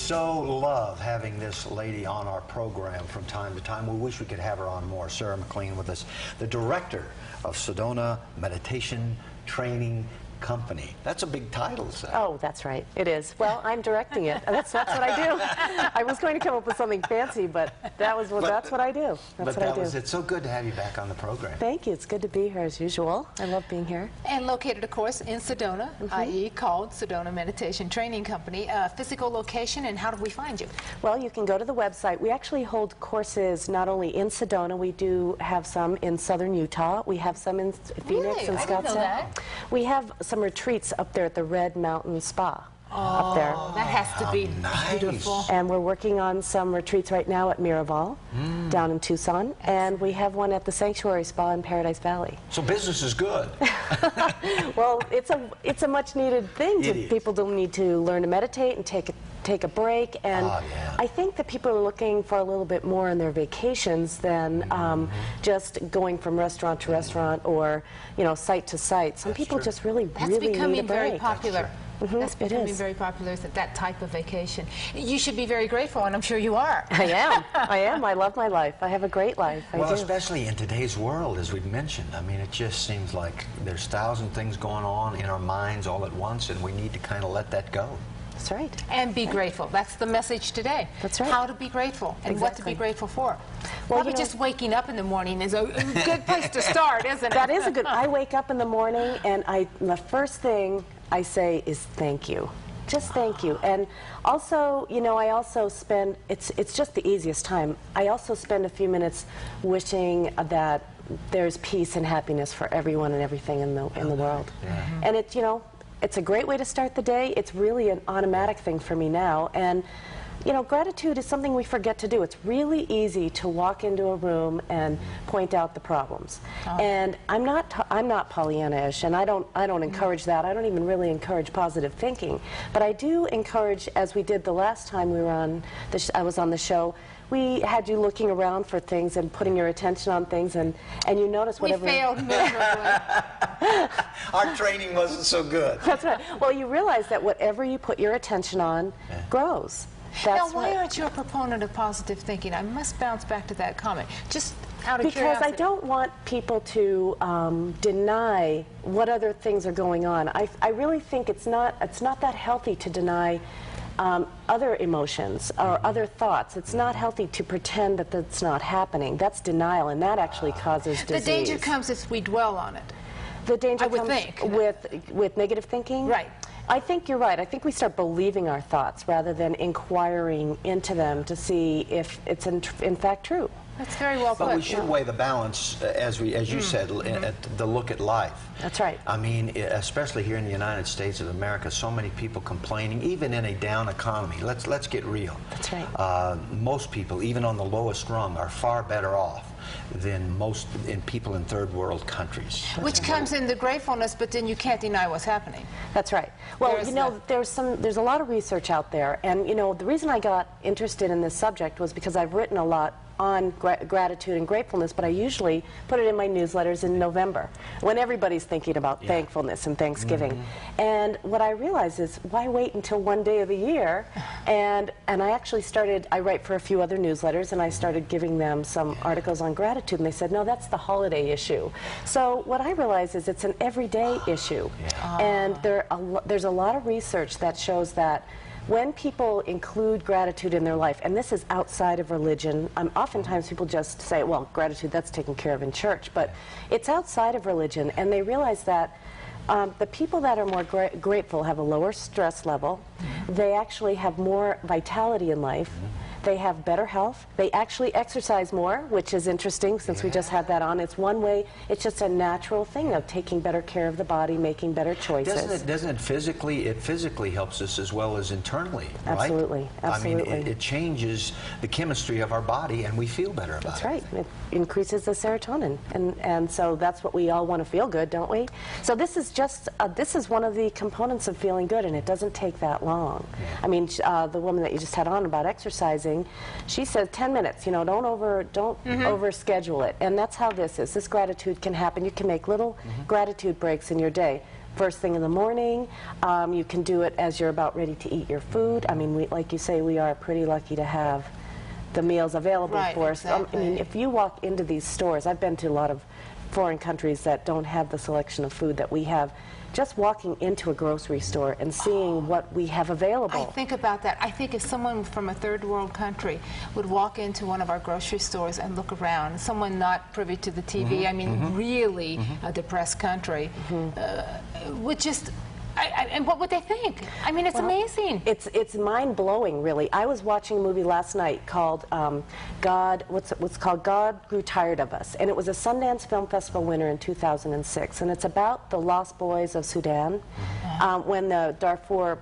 so love having this lady on our program from time to time. We wish we could have her on more. Sarah McLean with us, the director of Sedona Meditation Training Company. That's a big title, Sarah. Oh, that's right. It is. Well, I'm directing it. That's what I do. I was going to come up with something fancy, but that's what I do. That's what I do. It's so good to have you back on the program. Thank you. It's good to be here as usual. I love being here. And located, of course, in Sedona, i.e. called Sedona Meditation Training Company. Physical location, and how do we find you? Well, you can go to the website. We actually hold courses not only in Sedona. We do have some in southern Utah. We have some in Phoenix and Scottsdale. I didn't know that. We have some retreats up there at the Red Mountain Spa. Up there. That has to be beautiful. And we're working on some retreats right now at Miraval, down in Tucson, and we have one at the Sanctuary Spa in Paradise Valley. So business is good. Well, it's a much needed thing. People don't need to learn to meditate and take a break, and I think that people are looking for a little bit more in their vacations than just going from restaurant to restaurant or site to site. Some people just really need a break. That's becoming very popular. That's becoming is. very popular, that type of vacation. You should be very grateful, and I'm sure you are. I am. I am. I love my life. I have a great life. Well, especially in today's world, as we've mentioned. I mean, it just seems like there's 1,000 things going on in our minds all at once, and we need to kind of let that go. That's right. And be grateful. That's the message today. That's right. How to be grateful and what to be grateful for. Well, probably just waking up in the morning is a good place to start, isn't it? That is a good. I wake up in the morning, and the first thing I say is thank you. Just thank you. And also, I also spend, it's just the easiest time. I also spend a few minutes wishing that there's peace and happiness for everyone and everything in the world. And it's a great way to start the day. It's really an automatic thing for me now. And gratitude is something we forget to do. It's really easy to walk into a room and point out the problems. And I'm not Pollyanna-ish, and I don't encourage that. I don't even really encourage positive thinking. But I do encourage, as we did the last time we were I was on the show, we had you looking around for things and putting your attention on things, and you notice whatever. We failed miserably. Our training wasn't so good. That's right. Well, you realize that whatever you put your attention on grows. Now, why aren't you a proponent of positive thinking? I must bounce back to that comment. Just out of curiosity. Because I don't want people to deny what other things are going on. I really think it's not that healthy to deny other emotions or other thoughts. It's not healthy to pretend that that's not happening. That's denial, and that actually causes disease. The danger comes if we dwell on it. The danger I would comes think. with negative thinking? Right. I think you're right. I think we start believing our thoughts rather than inquiring into them to see if it's in fact true. That's very well put. But we should weigh the balance, as you said, at the look at life. That's right. I mean, especially here in the United States of America, so many people complaining, even in a down economy. Let's get real. That's right. Most people, even on the lowest rung, are far better off than most people in third world countries. Which comes in the gratefulness, but then you can't deny what's happening. That's right. Well, there's a lot of research out there, and the reason I got interested in this subject was because I've written a lot on gratitude and gratefulness, but I usually put it in my newsletters in November when everybody's thinking about thankfulness and Thanksgiving. And what I realized is, why wait until one day of the year? And I actually I write for a few other newsletters, and I started giving them some articles on gratitude, and they said, no, that's the holiday issue. So what I realized is it's an everyday issue. And there's a lot of research that shows that when people include gratitude in their life, and this is outside of religion, oftentimes people just say, well, gratitude, that's taken care of in church, but it's outside of religion, and they realize that the people that are more grateful have a lower stress level, they actually have more vitality in life, they have better health, they actually exercise more, which is interesting since we just had that on. It's one way, it's just a natural thing of taking better care of the body, making better choices. Doesn't it physically helps us as well as internally, right? Absolutely, absolutely. I mean, it changes the chemistry of our body, and we feel better about it. That's right. It increases the serotonin, and so that's what we all want to feel good, don't we? So this is just, this is one of the components of feeling good, and it doesn't take that long. I mean, the woman that you just had on about exercising, she said 10 minutes, don't overschedule it. And that's how this is. This gratitude can happen. You can make little gratitude breaks in your day. first thing in the morning. You can do it as you're about ready to eat your food. I mean, like you say, we are pretty lucky to have the meals available for us. Exactly. I mean, if you walk into these stores, I've been to a lot of foreign countries that don't have the selection of food that we have. Just walking into a grocery store and seeing what we have available. I think about that. I think if someone from a third world country would walk into one of our grocery stores and look around, someone not privy to the TV, I mean really a depressed country, would just, and what would they think? I mean, it's amazing. It's mind-blowing, really. I was watching a movie last night called what's called God Grew Tired of Us, and it was a Sundance Film Festival winner in 2006, and it's about the lost boys of Sudan. When the Darfur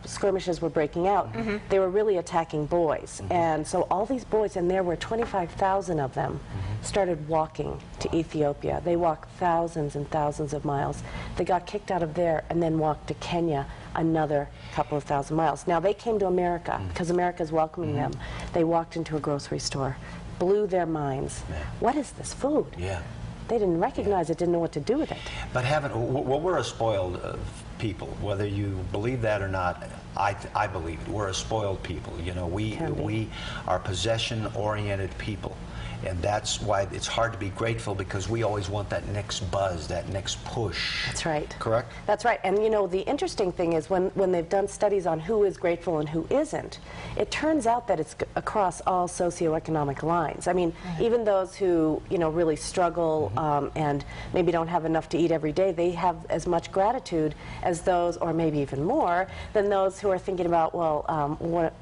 skirmishes were breaking out, they were really attacking boys, and so all these boys, and there were 25,000 of them, started walking to Ethiopia. They walked thousands and thousands of miles. They got kicked out of there and then walked to Kenya another couple of thousand miles. Now they came to America because America's welcoming them. They walked into a grocery store, blew their minds. What is this food? They didn't recognize it, didn't know what to do with it. But well, we're a spoiled people, whether you believe that or not. I believe it. We're a spoiled people. You know, we are possession-oriented people. And that's why it's hard to be grateful, because we always want that next buzz, that next push. That's right. Correct? That's right. And you know, the interesting thing is when they've done studies on who is grateful and who isn't, it turns out that it's across all socioeconomic lines. I mean, even those who, you know, really struggle and maybe don't have enough to eat every day, they have as much gratitude as those, or maybe even more, than those who are thinking about, well,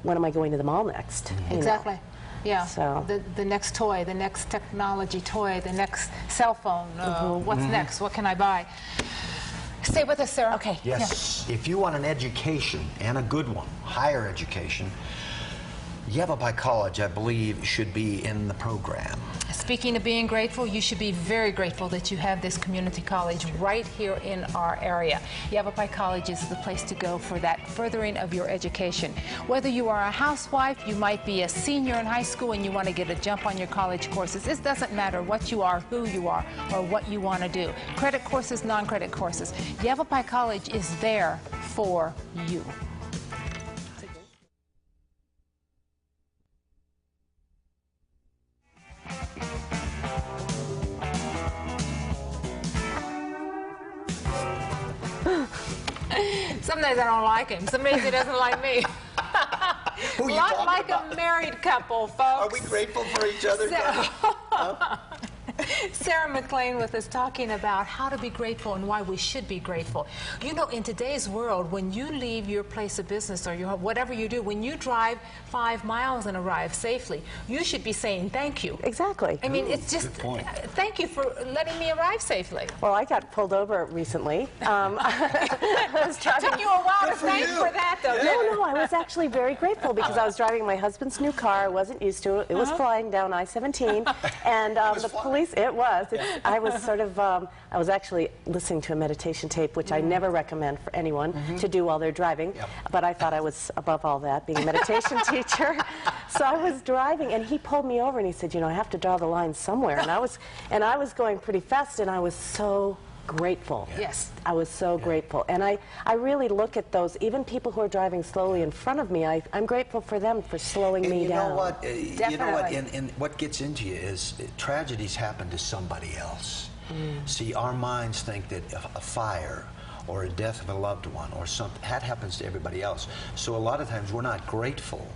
when am I going to the mall next? Exactly. Yeah, so the next toy, the next technology toy, the next cell phone, what's next, what can I buy? Stay with us, Sarah. Okay. Yes, if you want an education, and a good one, higher education, Yavapai College, I believe, should be in the program. Speaking of being grateful, you should be very grateful that you have this community college right here in our area. Yavapai College is the place to go for that furthering of your education. Whether you are a housewife, you might be a senior in high school and you want to get a jump on your college courses. It doesn't matter what you are, who you are, or what you want to do. Credit courses, non-credit courses. Yavapai College is there for you. Some days I don't like him. Some days he doesn't like me. Who are you Not talking like about? a married couple, folks. Are we grateful for each other? Sarah McLean with us talking about how to be grateful and why we should be grateful. You know, in today's world, when you leave your place of business or your whatever you do, when you drive 5 miles and arrive safely, you should be saying thank you. Exactly. I mean, it's just thank you for letting me arrive safely. Well, I got pulled over recently. It took you a while to thank for that, though. No, I was actually very grateful because I was driving my husband's new car. I wasn't used to it. It was flying down I-17, and the police. It was. I was sort of. I was actually listening to a meditation tape, which I never recommend for anyone to do while they're driving. But I thought I was above all that, being a meditation teacher. So I was driving, and he pulled me over, and he said, "You know, I have to draw the line somewhere." And I was going pretty fast, and I was so grateful. Yes. I was so grateful. And I really look at those, even people who are driving slowly in front of me, I'm grateful for them for slowing me down. You know what? You know what? And what gets into you is tragedies happen to somebody else. See, our minds think that a fire or a death of a loved one or something, that happens to everybody else. So a lot of times we're not grateful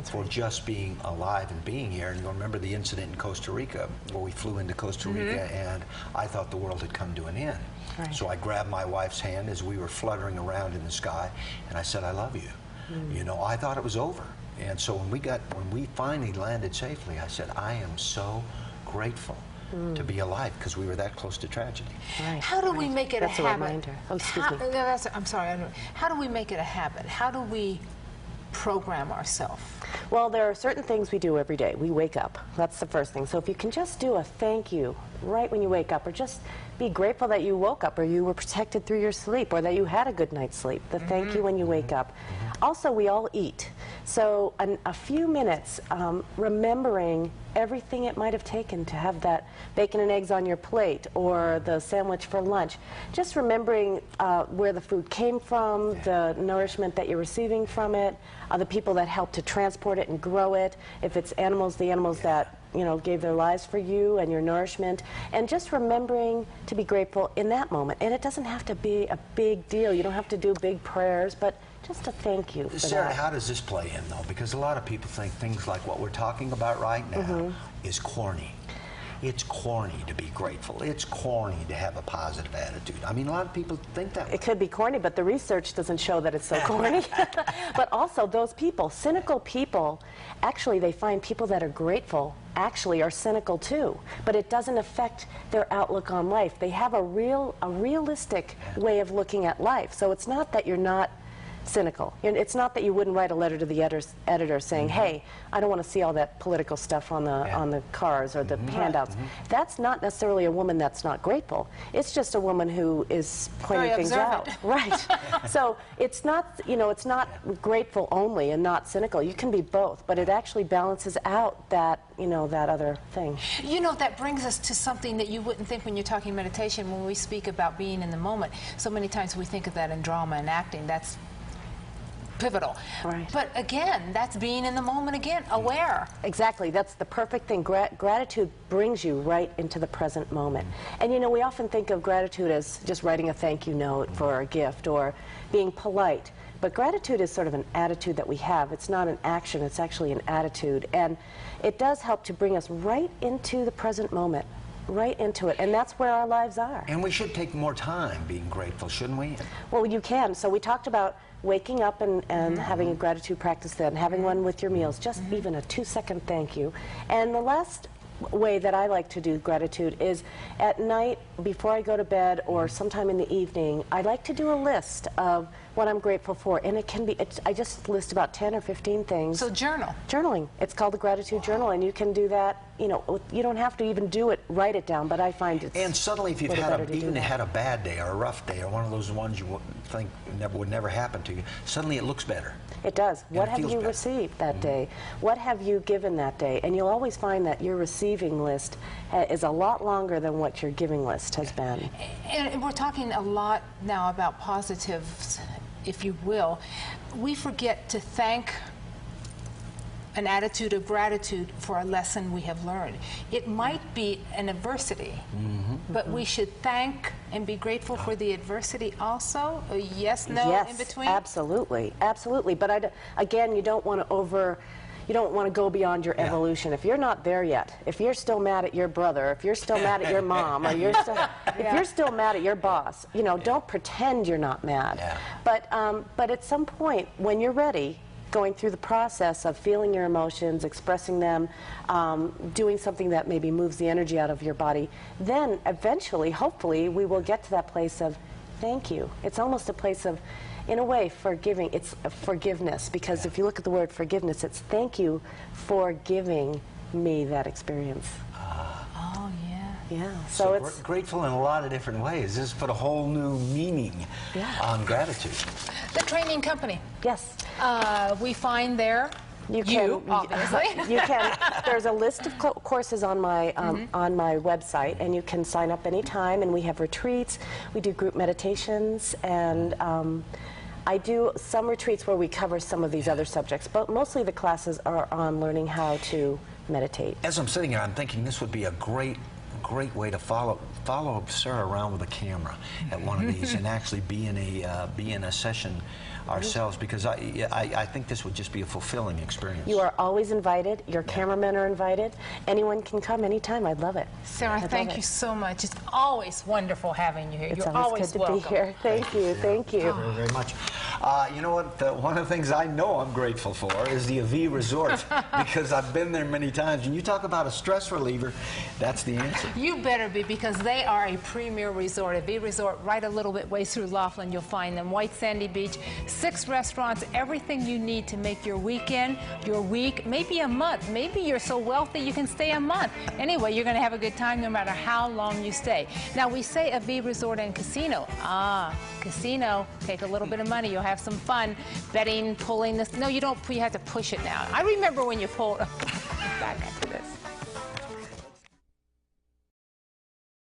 for just being alive and being here. And you'll remember the incident in Costa Rica where we flew into Costa Rica and I thought the world had come to an end. So I grabbed my wife's hand as we were fluttering around in the sky and I said, "I love you." You know, I thought it was over. And so when we finally landed safely, I said, "I am so grateful to be alive," because we were that close to tragedy. How do we make it That's a habit? reminder. Oh, excuse me. I'm sorry. How do we make it a habit? How do we program ourselves? Well, there are certain things we do every day. We wake up. That's the first thing. So if you can just do a thank you right when you wake up, or just be grateful that you woke up, or you were protected through your sleep, or that you had a good night's sleep. The thank you when you wake up. Also, we all eat. So a few minutes remembering everything it might have taken to have that bacon and eggs on your plate or the sandwich for lunch. Just remembering where the food came from, the nourishment that you're receiving from it, the people that helped to transport it and grow it. If it's animals, the animals that gave their lives for you and your nourishment, and just remembering to be grateful in that moment. And it doesn't have to be a big deal. You don't have to do big prayers, but just a thank you for Sarah, that. how does this play in, though? Because a lot of people think things like what we're talking about right now is corny. It's corny to be grateful. It's corny to have a positive attitude. I mean, a lot of people think that way. It could be corny, but the research doesn't show that it's so corny. But also, those people, cynical people, actually, they find people that are grateful actually are cynical too. But it doesn't affect their outlook on life. They have a realistic way of looking at life. So it's not that you're not cynical. It's not that you wouldn't write a letter to the editor saying, hey, I don't want to see all that political stuff on the cars or the handouts. That's not necessarily a woman that's not grateful. It's just a woman who is pointing things out. Right. So it's not, it's not grateful only and not cynical. You can be both, but it actually balances out that, that other thing. That brings us to something that you wouldn't think when you're talking meditation. When we speak about being in the moment, so many times we think of that in drama and acting. That's pivotal. Right. But again, that's being in the moment again, aware. Exactly. That's the perfect thing. Gratitude brings you right into the present moment. And we often think of gratitude as just writing a thank you note for a gift or being polite. But gratitude is sort of an attitude that we have. It's not an action, it's actually an attitude. And it does help to bring us right into the present moment. Right into it, and that's where our lives are. And we should take more time being grateful, shouldn't we? Well, you can. So we talked about waking up and having a gratitude practice then, having one with your meals, just even a 2-second thank you. And the last way that I like to do gratitude is at night before I go to bed or sometime in the evening, I like to do a list of what I'm grateful for, and it can be, I just list about 10 or 15 things. So journal. Journaling. It's called the Gratitude Journal, and you can do that, you don't have to even do it, write it down, but I find it's And suddenly if you've had a bad day or a rough day or one of those ones you think would never happen to you, suddenly it looks better. It does. And what it have feels you better. received that day? What have you given that day? And you'll always find that your receiving list is a lot longer than what your giving list has been. And we're talking a lot now about positives, if you will. We forget to thank an attitude of gratitude for a lesson we have learned. It might be an adversity, but we should thank and be grateful for the adversity also? Yes, no, in between? Yes, absolutely, absolutely. But again, you don't want to go beyond your evolution. If you're not there yet, if you're still mad at your brother, if you're still mad at your mom, or if you're still mad at your boss, don't pretend you're not mad. But at some point, when you're ready, going through the process of feeling your emotions, expressing them, doing something that maybe moves the energy out of your body, then eventually, hopefully, we will get to that place of thank you. It's almost a place of, in a way, forgiving. It's forgiveness, because if you look at the word forgiveness, it's thank you for giving me that experience. Oh, yeah. Yeah. So it's grateful in a lot of different ways. This put a whole new meaning on gratitude. The training company. Yes. We find there You obviously. You can. There's a list of courses on my website, and you can sign up anytime. And we have retreats. We do group meditations, and I do some retreats where we cover some of these other subjects. But mostly the classes are on learning how to meditate. As I'm sitting here, I'm thinking this would be a great way to follow Sarah around with a camera at one of these and actually be in a session ourselves, because I think this would just be a fulfilling experience. You are always invited. Your cameramen are invited. Anyone can come anytime. I'd love it. Sarah, thank you so much. It's always wonderful having you here. You're always good to be here. Thank you. Thank you. Very, very much. You know what? One of the things I know I'm grateful for is the AV Resort, because I've been there many times. And you talk about a stress reliever, that's the answer. You better be, because they are a premier resort. AV Resort, right a little bit ways through Laughlin, you'll find them. White Sandy Beach, 6 restaurants, everything you need to make your weekend, your week, maybe a month. Maybe you're so wealthy you can stay a month. Anyway, you're going to have a good time no matter how long you stay. Now, we say AV Resort and Casino. Casino, take a little bit of money, you'll have have some fun betting, pulling this. No, you don't. You have to push it down. I remember when you pulled back.